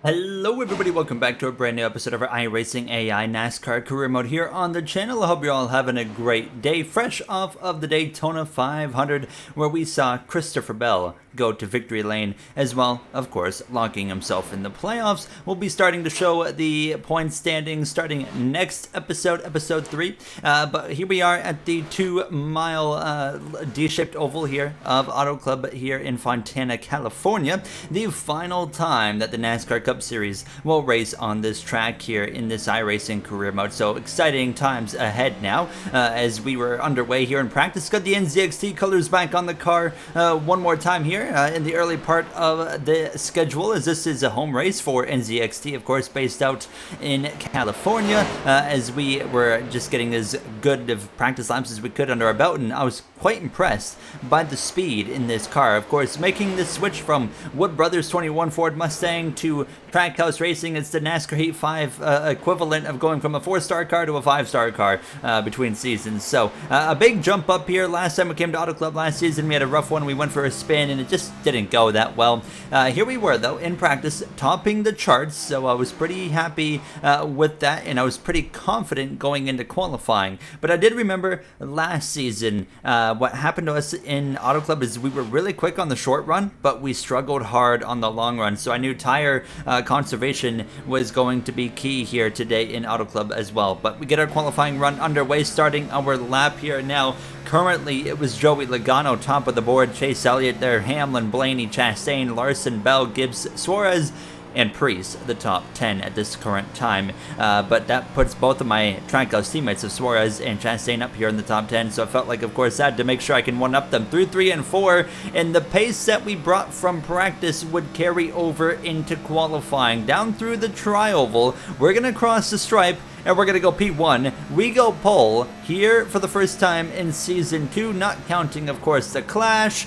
Hello everybody, welcome back to a brand new episode of our iRacing AI NASCAR career mode here on the channel. I hope you're all having a great day, fresh off of the Daytona 500 where we saw Christopher Bell go to victory lane, as well, of course, locking himself in the playoffs. We'll be starting to show the point standings starting next episode, episode 3. But here we are at the 2-mile D-shaped oval here of Auto Club here in Fontana, California. The final time that the NASCAR Cup Series will race on this track here in this iRacing career mode. So exciting times ahead now as we were underway here in practice. Got the NZXT colors back on the car one more time here in the early part of the schedule, as this is a home race for NZXT, of course, based out in California, as we were just getting as good of practice laps as we could under our belt, and I was quite impressed by the speed in this car. Of course, making the switch from Wood Brothers 21 Ford Mustang to Trackhouse Racing, it's the NASCAR Heat 5 equivalent of going from a 4-star car to a 5-star car between seasons. So a big jump up here. Last time we came to Auto Club last season, we had a rough one. We went for a spin and it just didn't go that well. Here we were though in practice, topping the charts, so I was pretty happy with that, and I was pretty confident going into qualifying. But I did remember last season what happened to us in Auto Club is we were really quick on the short run, but we struggled hard on the long run. So I knew tire conservation was going to be key here today in Auto Club as well. But we get our qualifying run underway, starting our lap here now. Currently, it was Joey Logano top of the board, Chase Elliott there, Hamlin, Blaney, Chastain, Larson, Bell, Gibbs, Suarez, and Priest, the top 10 at this current time. But that puts both of my Trackhouse teammates of Suarez and Chastain up here in the top 10, so I felt like, of course, I had to make sure I can one-up them through 3 and 4, and the pace that we brought from practice would carry over into qualifying. Down through the tri-oval, we're going to cross the stripe, and we're going to go P1. We go pole here for the first time in Season 2, not counting, of course, the Clash.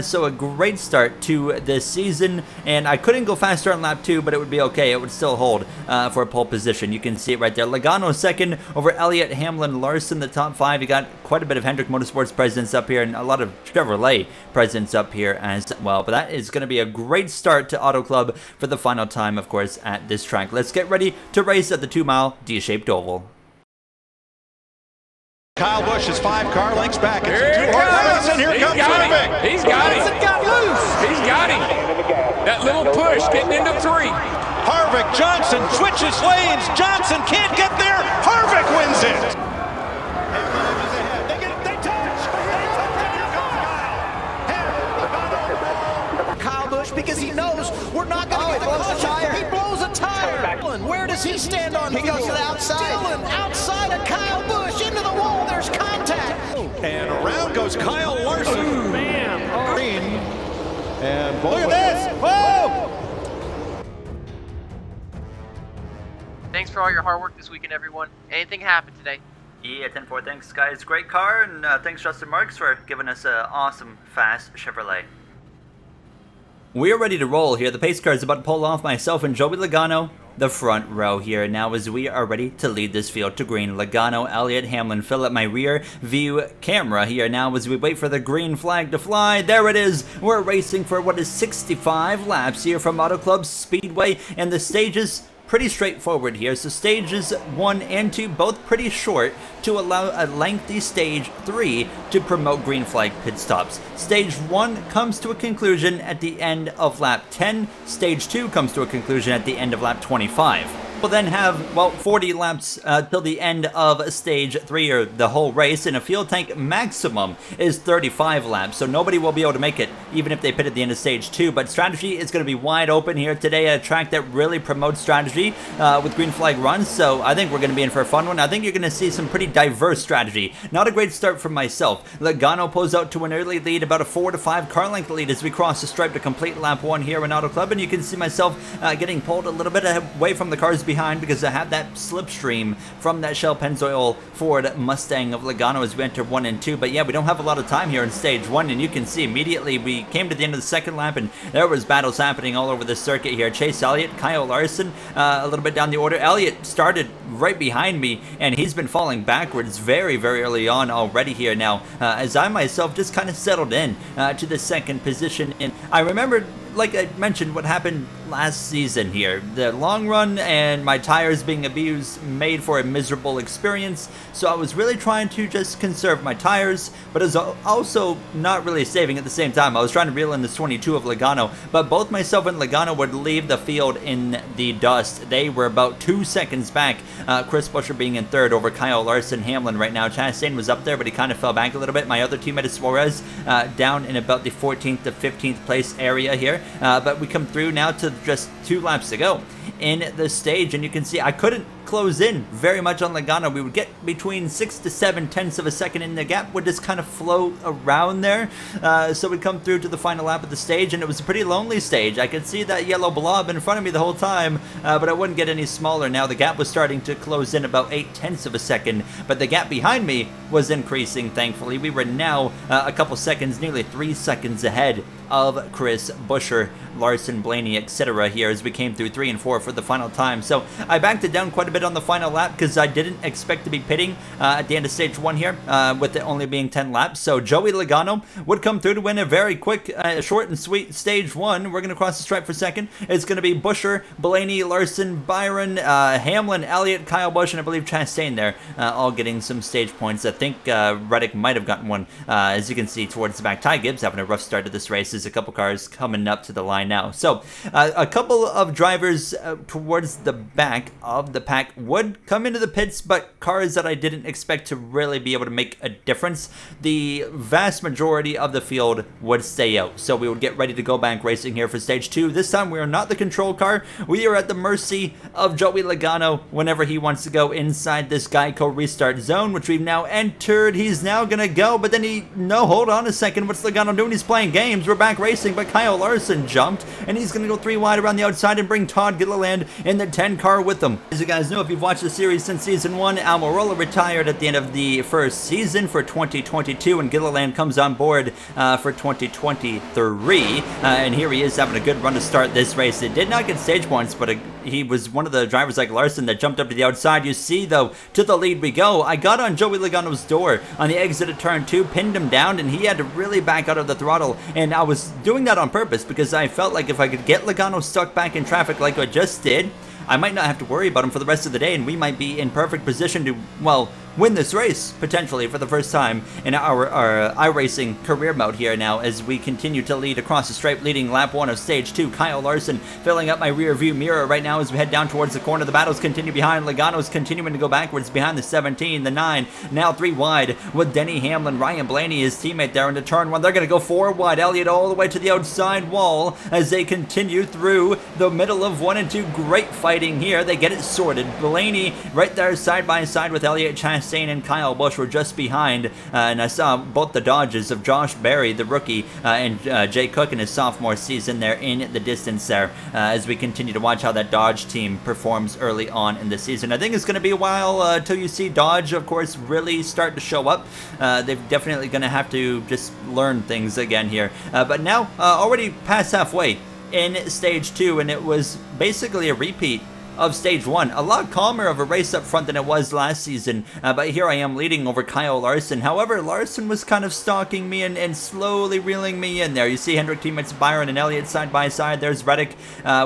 So a great start to this season, and I couldn't go faster on lap 2, but it would be okay. It would still hold for a pole position. You can see it right there. Logano second over Elliott, Hamlin, Larson, the top 5. You got quite a bit of Hendrick Motorsports presence up here, and a lot of Chevrolet presence up here as well. But that is going to be a great start to Auto Club for the final time, of course, at this track. Let's get ready to race at the 2-mile D-shaped oval. Kyle Busch is 5 car lengths back. It's here comes. And here comes Harvick. He's got him. Got loose. He's got him. That little push getting into 3. Harvick, Johnson switches lanes. Johnson can't get there. Harvick wins it. Kyle Busch, because he knows we're not going to get the caution. He blows a tire. Where does he stand on? He goes to the outside. Dylan outside of Kyle Busch into the wall. There's contact. And around goes Kyle Larson. Ooh, bam. Green. And look at this. Whoa! Thanks for all your hard work this weekend, everyone. Anything happened today? Yeah, 10-4, thanks guys. Great car, and thanks Justin Marks for giving us an awesome, fast Chevrolet. We're ready to roll here. The pace car is about to pull off, myself and Joey Logano, the front row here now, as we are ready to lead this field to green. Logano, Elliott, Hamlin, Phil at my rear view camera here now as we wait for the green flag to fly. There it is. We're racing for what is 65 laps here from Auto Club Speedway, and the stages pretty straightforward here. So stages 1 and 2 both pretty short to allow a lengthy stage 3 to promote green flag pit stops. Stage 1 comes to a conclusion at the end of lap 10. Stage 2 comes to a conclusion at the end of lap 25. We'll then have, well, 40 laps till the end of stage 3, or the whole race, and a fuel tank maximum is 35 laps, so nobody will be able to make it, even if they pit at the end of stage 2. But strategy is going to be wide open here today, a track that really promotes strategy with green flag runs, so I think we're going to be in for a fun one. I think you're going to see some pretty diverse strategy. Not a great start for myself. Logano pulls out to an early lead, about a 4 to 5 car length lead as we cross the stripe to complete lap 1 here in Auto Club, and you can see myself getting pulled a little bit away from the cars behind because I have that slipstream from that Shell Pennzoil Ford Mustang of Logano as we enter 1 and 2. But yeah, we don't have a lot of time here in stage 1, and you can see immediately we came to the end of the second lap and there was battles happening all over the circuit here. Chase Elliott, Kyle Larson, a little bit down the order. Elliott started right behind me and he's been falling backwards very early on already here now, as I myself just kind of settled in to the second position. And I remember like I mentioned, what happened last season here. The long run and my tires being abused made for a miserable experience, so I was really trying to just conserve my tires, but I was also not really saving at the same time. I was trying to reel in this 22 of Logano, but both myself and Logano would leave the field in the dust. They were about 2 seconds back. Chris Buescher being in third over Kyle Larson. Hamlin right now. Chastain was up there, but he kind of fell back a little bit. My other teammate is Suarez, down in about the 14th to 15th place area here, but we come through now to just 2 laps to go in the stage, and you can see I couldn't close in very much on Logano. We would get between 6 to 7 tenths of a second, and the gap would just kind of float around there. So we come through to the final lap of the stage, and it was a pretty lonely stage. I could see that yellow blob in front of me the whole time, but it wouldn't get any smaller. Now the gap was starting to close in about 8 tenths of a second, but the gap behind me was increasing, thankfully. We were now a couple seconds, nearly 3 seconds ahead of Chris Buescher, Larson, Blaney, etc. here as we came through 3 and 4 for the final time. So I backed it down quite a bit on the final lap because I didn't expect to be pitting at the end of stage 1 here, with it only being 10 laps. So Joey Logano would come through to win a very quick, short and sweet stage 1. We're going to cross the stripe for second. It's going to be Buescher, Blaney, Larson, Byron, Hamlin, Elliott, Kyle Busch, and I believe Chastain there, all getting some stage points. I think Reddick might have gotten one, as you can see towards the back. Ty Gibbs having a rough start to this race. There's a couple cars coming up to the line now. So a couple of drivers towards the back of the pack would come into the pits, but cars that I didn't expect to really be able to make a difference. The vast majority of the field would stay out. So we would get ready to go back racing here for stage 2. This time we are not the control car. We are at the mercy of Joey Logano whenever he wants to go inside this Geico restart zone, which we've now entered. He's now going to go, but then no, hold on a second. What's Logano doing? He's playing games. We're back racing, but Kyle Larson jumped, and he's going to go 3 wide around the outside and bring Todd Gilliland in the 10 car with him. As you guys know, if you've watched the series since season 1, Almirola retired at the end of the first season for 2022, and Gilliland comes on board for 2023, and here he is having a good run to start this race. It did not get stage points, but he was one of the drivers like Larson that jumped up to the outside. You see, though, to the lead we go. I got on Joey Logano's door on the exit of turn 2, pinned him down, and he had to really back out of the throttle, and I was doing that on purpose because I felt like if I could get Logano stuck back in traffic like I just did, I might not have to worry about him for the rest of the day, and we might be in perfect position to, well, win this race, potentially, for the first time in our iRacing career mode here now, as we continue to lead across the stripe, leading lap 1 of stage 2. Kyle Larson filling up my rear view mirror right now as we head down towards the corner. The battles continue behind. Logano's continuing to go backwards behind the 17, the 9, now 3 wide with Denny Hamlin. Ryan Blaney, his teammate there into turn 1. They're going to go 4 wide. Elliott all the way to the outside wall as they continue through the middle of 1 and 2. Great fighting here. They get it sorted. Blaney right there side by side with Elliott. Chastain and Kyle Busch were just behind, and I saw both the Dodges of Josh Berry, the rookie, and Jay Cook in his sophomore season there in the distance there, as we continue to watch how that Dodge team performs early on in the season. I think it's going to be a while till you see Dodge, of course, really start to show up. They're definitely going to have to just learn things again here. But now, already past halfway in stage 2, and it was basically a repeat of stage 1. A lot calmer of a race up front than it was last season, but here I am leading over Kyle Larson. However, Larson was kind of stalking me and slowly reeling me in there. You see Hendrick teammates Byron and Elliott side by side. There's Reddick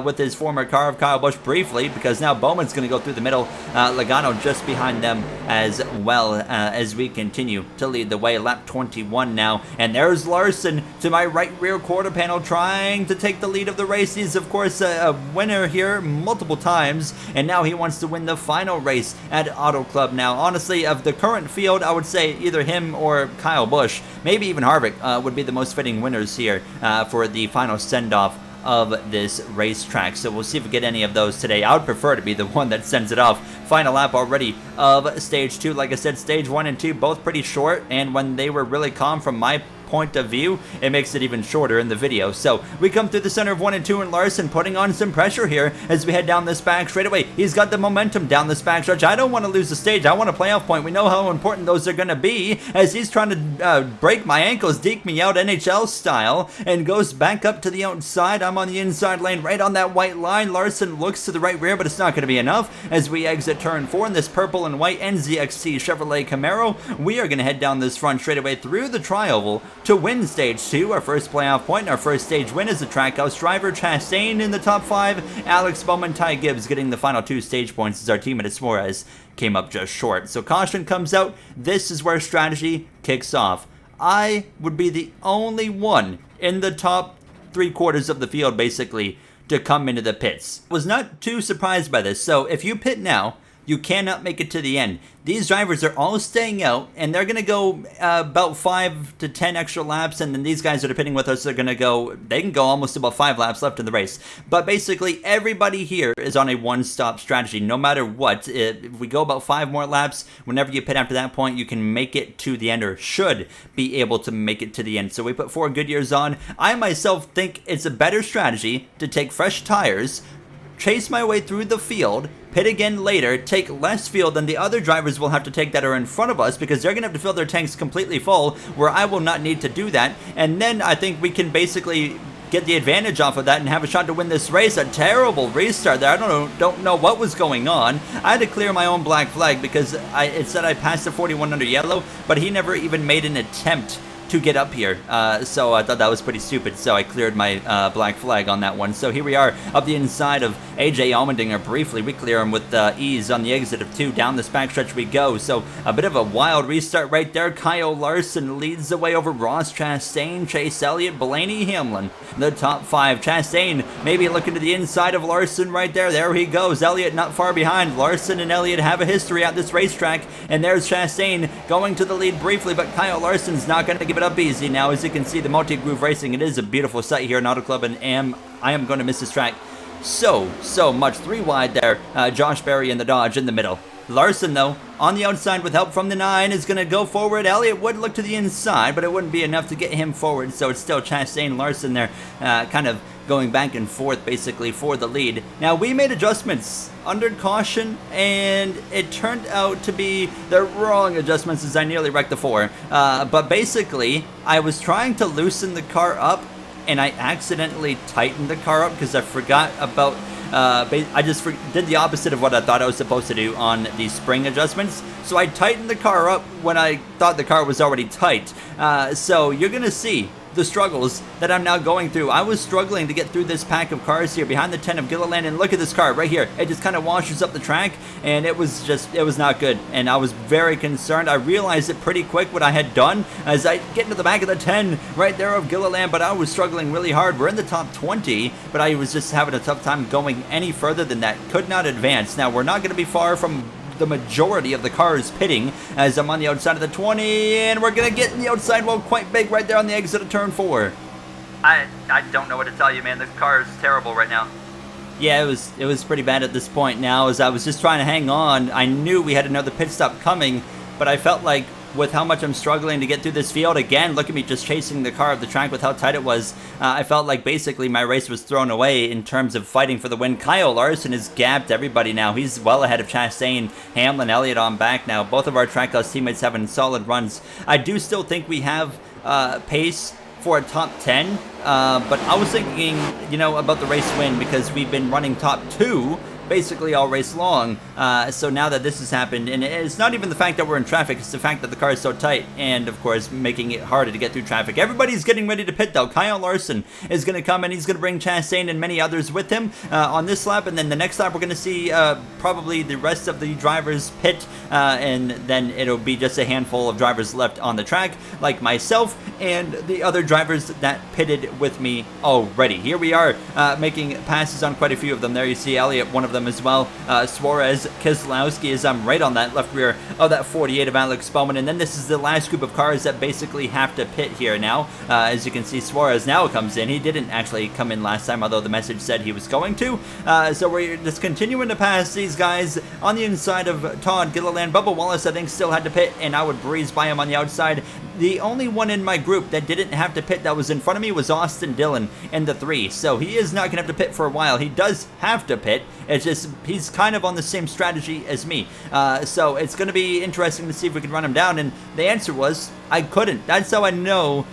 with his former car of Kyle Busch briefly, because now Bowman's going to go through the middle. Logano just behind them as well, as we continue to lead the way. Lap 21 now, and there's Larson to my right rear quarter panel trying to take the lead of the race. He's, of course, a winner here multiple times, and now he wants to win the final race at Auto Club. Now, honestly, of the current field, I would say either him or Kyle Busch, maybe even Harvick, would be the most fitting winners here for the final send-off of this racetrack. So we'll see if we get any of those today. I would prefer to be the one that sends it off. Final lap already of stage 2. Like I said, stage 1 and 2 both pretty short, and when they were really calm from my point of view, it makes it even shorter in the video. So we come through the center of 1 and 2, and Larson putting on some pressure here as we head down this back straightaway. He's got the momentum down this back stretch. I don't want to lose the stage. I want a playoff point. We know how important those are going to be, as he's trying to break my ankles, deke me out NHL style, and goes back up to the outside. I'm on the inside lane right on that white line. Larson looks to the right rear, but it's not going to be enough as we exit turn 4 in this purple and white NZXT Chevrolet Camaro. We are going to head down this front straightaway through the tri-oval to win Stage 2, our first playoff point, and our first stage win is the Trackhouse driver, Chastain in the top 5, Alex Bowman, Ty Gibbs getting the final 2 stage points as our teammate Suarez came up just short. So caution comes out. This is where strategy kicks off. I would be the only one in the top 3/4 of the field, basically, to come into the pits. Was not too surprised by this. So if you pit now, you cannot make it to the end. These drivers are all staying out, and they're going to go about 5 to 10 extra laps, and then these guys that are pitting with us are going to go, they can go almost about 5 laps left in the race. But basically, everybody here is on a one-stop strategy, no matter what. If we go about 5 more laps, whenever you pit after that point, you can make it to the end, or should be able to make it to the end. So we put 4 Goodyears on. I myself think it's a better strategy to take fresh tires, chase my way through the field, pit again later, take less fuel than the other drivers will have to take that are in front of us, because they're going to have to fill their tanks completely full, where I will not need to do that. And then I think we can basically get the advantage off of that and have a shot to win this race. A terrible restart there. I don't know what was going on. I had to clear my own black flag because it said I passed the 41 under yellow, but he never even made an attempt to get up here, so I thought that was pretty stupid, so I cleared my black flag on that one. So here we are up the inside of AJ Allmendinger briefly. We clear him with ease on the exit of 2. Down this backstretch we go, so a bit of a wild restart right there. Kyle Larson leads the way over Ross Chastain, Chase Elliott, Blaney Hamlin, the top 5. Chastain maybe looking to the inside of Larson right there. There he goes. Elliott not far behind. Larson and Elliott have a history at this racetrack, and there's Chastain going to the lead briefly, but Kyle Larson's not going to give it up easy now. As you can see, the multi-groove racing, it is a beautiful sight here in Auto Club, and I am going to miss this track so much. 3 wide there. Josh Berry in the Dodge in the middle. Larson, though, on the outside with help from the 9, is going to go forward. Elliott would look to the inside, but it wouldn't be enough to get him forward, so it's still Chastain, Larson there, kind of going back and forth, basically, for the lead. Now, we made adjustments under caution, and it turned out to be the wrong adjustments, as I nearly wrecked the 4. But basically, I was trying to loosen the car up, and I accidentally tightened the car up because I forgot about I just did the opposite of what I thought I was supposed to do on the spring adjustments. So I tightened the car up when I thought the car was already tight. So you're going to see the struggles that I'm now going through. I was struggling to get through this pack of cars here behind the 10 of Gilliland, and look at this car right here. It just kind of washes up the track, and it was not good, and I was very concerned. I realized it pretty quick what I had done as I get into the back of the 10 right there of Gilliland, but I was struggling really hard. We're in the top 20, but I was just having a tough time going any further than that. Could not advance. Now, we're not going to be far from the majority of the cars pitting as I'm on the outside of the 20, and we're gonna get in the outside wall quite big right there on the exit of turn 4. I don't know what to tell you, man. This car is terrible right now. Yeah, it was pretty bad at this point now, as I was just trying to hang on. I knew we had another pit stop coming, but I felt like with how much I'm struggling to get through this field, again, look at me just chasing the car up the track with how tight it was. I felt like basically my race was thrown away in terms of fighting for the win. Kyle Larson has gapped everybody now. He's well ahead of Chastain, Hamlin, Elliott on back now. Both of our Trackhouse teammates having solid runs. I do still think we have pace for a top 10, but I was thinking, about the race win because we've been running top 2 basically all race long. So now that this has happened, and it's not even the fact that we're in traffic, it's the fact that the car is so tight, and of course making it harder to get through traffic. Everybody's getting ready to pit though. Kyle Larson is going to come, and he's going to bring Chastain and many others with him on this lap, and then the next lap we're going to see probably the rest of the drivers pit, and then it'll be just a handful of drivers left on the track, like myself and the other drivers that pitted with me already. Here we are making passes on quite a few of them. There you see Elliott, one of them as well. Suarez, Keselowski, as I'm right on that left rear of that 48 of Alex Bowman. And then this is the last group of cars that basically have to pit here now. As you can see, Suarez now comes in. He didn't actually come in last time, although the message said he was going to. So we're just continuing to pass these guys on the inside of Todd Gilliland. Bubba Wallace, I think, still had to pit, and I would breeze by him on the outside. The only one in my group that didn't have to pit that was in front of me was Austin Dillon in the 3. So he is not going to have to pit for a while. He does have to pit. It's just he's kind of on the same strategy as me. So it's going to be interesting to see if we can run him down. And the answer was I couldn't. That's how I know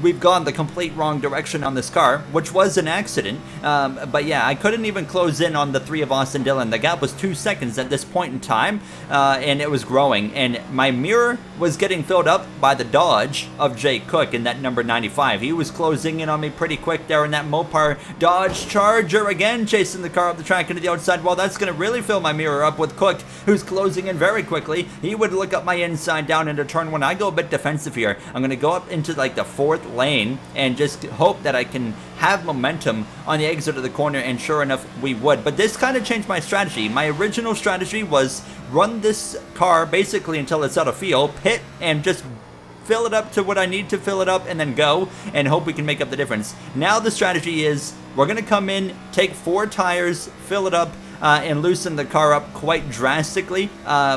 we've gone the complete wrong direction on this car, which was an accident. But yeah, I couldn't even close in on the 3 of Austin Dillon. The gap was 2 seconds at this point in time, and it was growing. And my mirror was getting filled up by the Dodge of Jay Cook in that number 95. He was closing in on me pretty quick there in that Mopar Dodge Charger, again chasing the car up the track into the outside wall. That's going to really fill my mirror up with Cook, who's closing in very quickly. He would look up my inside down into turn 1. I go a bit defensive here. I'm going to go up into like the 4th lane and just hope that I can have momentum on the exit of the corner, and sure enough, we would. But this kind of changed my strategy. My original strategy was run this car basically until it's out of fuel, pit, and just fill it up to what I need to fill it up, and then go and hope we can make up the difference. Now the strategy is we're going to come in, take 4 tires, fill it up, and loosen the car up quite drastically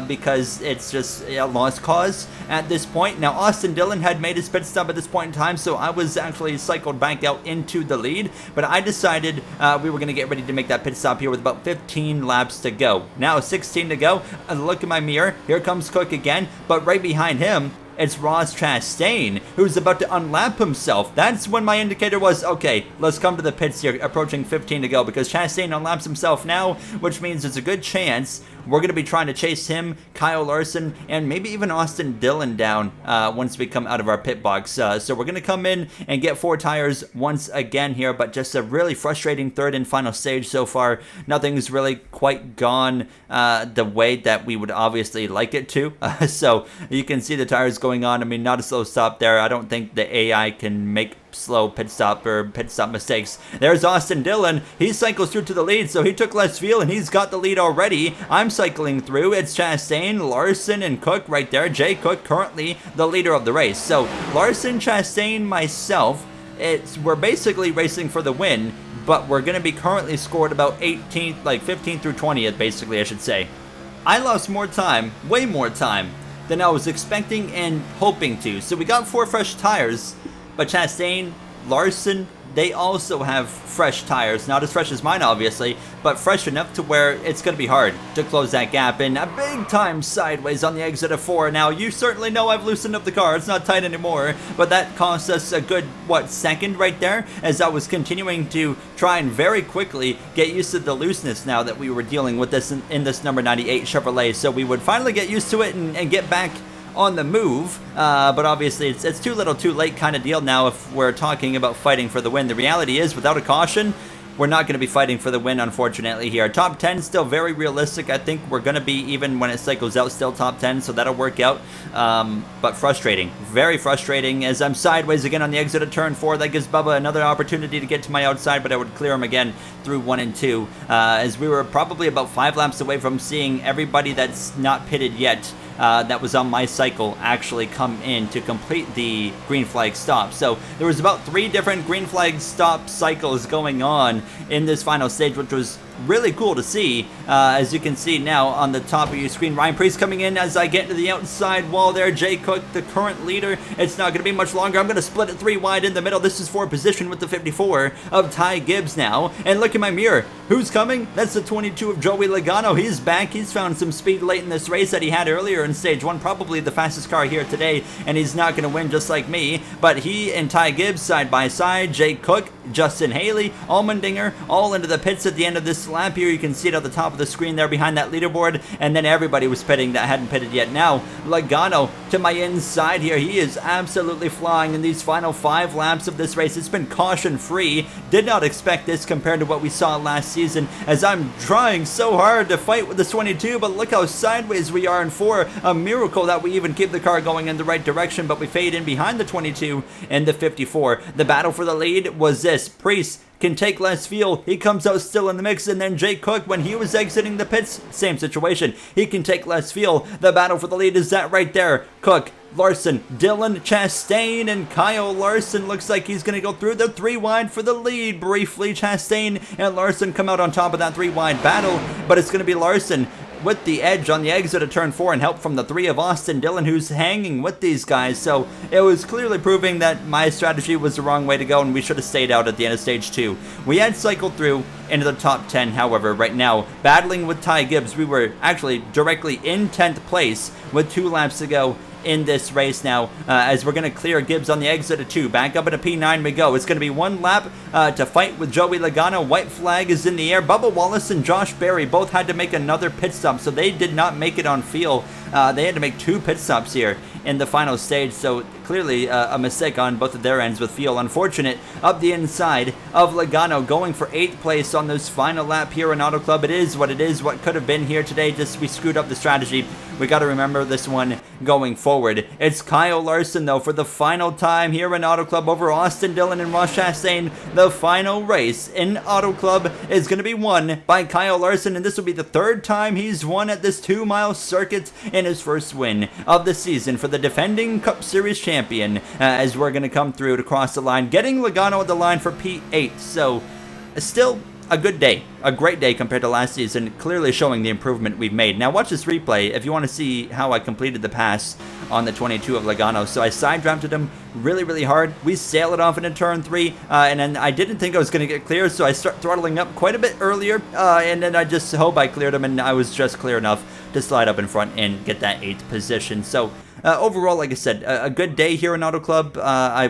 because it's just a lost cause at this point. Now, Austin Dillon had made his pit stop at this point in time, so I was actually cycled back out into the lead, but I decided we were going to get ready to make that pit stop here with about 15 laps to go. Now, 16 to go. Look at my mirror. Here comes Cook again, but right behind him, it's Ross Chastain, who's about to unlap himself. That's when my indicator was, okay, let's come to the pits here, approaching 15 to go, because Chastain unlaps himself now, which means there's a good chance we're going to be trying to chase him, Kyle Larson, and maybe even Austin Dillon down once we come out of our pit box. So we're going to come in and get 4 tires once again here, but just a really frustrating 3rd and final stage so far. Nothing's really quite gone the way that we would obviously like it to. So you can see the tires going on. I mean, not a slow stop there. I don't think the AI can make slow pit stop or pit stop mistakes. There's Austin Dillon. He cycles through to the lead, so he took less fuel and he's got the lead already. I'm cycling through. It's Chastain, Larson, and Cook right there. Jay Cook currently the leader of the race. So Larson, Chastain, myself, we're basically racing for the win, but we're going to be currently scored about 18th, like 15th through 20th, basically, I should say. I lost more time, way more time, than I was expecting and hoping to. So we got 4 fresh tires, but Chastain, Larson, they also have fresh tires. Not as fresh as mine, obviously, but fresh enough to where it's going to be hard to close that gap. And a big time sideways on the exit of 4. Now, you certainly know I've loosened up the car. It's not tight anymore, but that cost us a good, second right there, as I was continuing to try and very quickly get used to the looseness now that we were dealing with this in this number 98 Chevrolet. So we would finally get used to it and get back on the move, but obviously it's too little too late kind of deal now if we're talking about fighting for the win. The reality is, without a caution, we're not going to be fighting for the win, unfortunately, here. Top 10 still very realistic. I think we're going to be, even when it cycles out, still top 10, so that'll work out. But frustrating. Very frustrating, as I'm sideways again on the exit of turn 4. That gives Bubba another opportunity to get to my outside, but I would clear him again through 1 and 2, as we were probably about 5 laps away from seeing everybody that's not pitted yet that was on my cycle actually come in to complete the green flag stop. So there was about 3 different green flag stop cycles going on in this final stage, which was really cool to see. As you can see now on the top of your screen, Ryan Preece coming in as I get to the outside wall there. Jay Cook, the current leader. It's not going to be much longer. I'm going to split it 3 wide in the middle. This is for position with the 54 of Ty Gibbs now. And look at my mirror. Who's coming? That's the 22 of Joey Logano. He's back. He's found some speed late in this race that he had earlier in stage 1. Probably the fastest car here today, and he's not going to win just like me. But he and Ty Gibbs side by side. Jay Cook, Justin Haley, Allmendinger, all into the pits at the end of this lap here. You can see it at the top of the screen there behind that leaderboard, and then everybody was pitting that hadn't pitted yet. Now Logano to my inside here. He is absolutely flying in these final 5 laps of this race. It's been caution free. Did not expect this compared to what we saw last season, as I'm trying so hard to fight with the 22, but look how sideways we are in 4. A miracle that we even keep the car going in the right direction, but we fade in behind the 22 and the 54. The battle for the lead was this. Preece can take less fuel. He comes out still in the mix, and then Jay Cook, when he was exiting the pits, same situation. He can take less fuel. The battle for the lead is that right there. Cook, Larson, Dillon, Chastain, and Kyle Larson looks like he's going to go through the 3 wide for the lead. Briefly, Chastain and Larson come out on top of that 3 wide battle, but it's going to be Larson with the edge on the exit of turn 4, and help from the 3 of Austin Dillon, who's hanging with these guys. So it was clearly proving that my strategy was the wrong way to go, and we should have stayed out at the end of stage 2. We had cycled through into the top 10, however, right now, battling with Ty Gibbs. We were actually directly in 10th place with 2 laps to go in this race now, as we're going to clear Gibbs on the exit of 2. Back up into P9 we go. It's going to be one lap to fight with Joey Logano. White flag is in the air. Bubba Wallace and Josh Berry both had to make another pit stop, so they did not make it on field. They had to make 2 pit stops here in the final stage, so clearly a mistake on both of their ends with fuel. Unfortunate up the inside of Logano, going for 8th place on this final lap here in Auto Club. It is what it is. What could have been here today, just we screwed up the strategy. We got to remember this one going forward. It's Kyle Larson, though, for the final time here in Auto Club over Austin Dillon and Ross Chastain. The final race in Auto Club is going to be won by Kyle Larson, and this will be the 3rd time he's won at this 2-mile circuit in his first win of the season for the defending Cup Series champion, as we're going to come through to cross the line, getting Logano at the line for P8. So, still a good day, a great day compared to last season, clearly showing the improvement we've made. Now watch this replay if you want to see how I completed the pass on the 22 of Logano. So I side drafted him really hard. We sail it off into turn 3, and then I didn't think I was going to get clear, so I start throttling up quite a bit earlier, and then I just hope I cleared him, and I was just clear enough to slide up in front and get that 8th position. So overall, like I said, a good day here in Auto Club.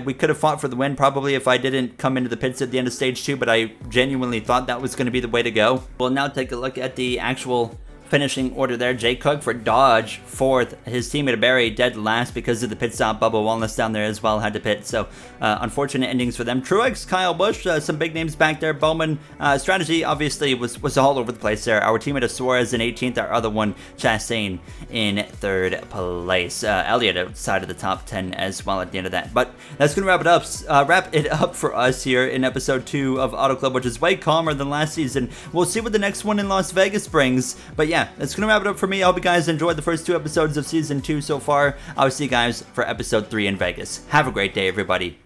We could have fought for the win probably if I didn't come into the pits at the end of stage 2, but I genuinely thought that was going to be the way to go. We'll now take a look at the actual finishing order there. Jay Cook for Dodge, 4th. His teammate Barry dead last because of the pit stop. Bubba Wallace down there as well had to pit. So unfortunate endings for them. Truex, Kyle Busch, some big names back there. Bowman, strategy obviously was all over the place there. Our teammate Suarez in 18th. Our other one, Chastain, in 3rd place. Elliott outside of the top 10 as well at the end of that. But that's going to wrap it up for us here in episode 2 of Auto Club, which is way calmer than last season. We'll see what the next one in Las Vegas brings. But yeah, that's going to wrap it up for me. I hope you guys enjoyed the first 2 episodes of Season 2 so far. I'll see you guys for Episode 3 in Vegas. Have a great day, everybody.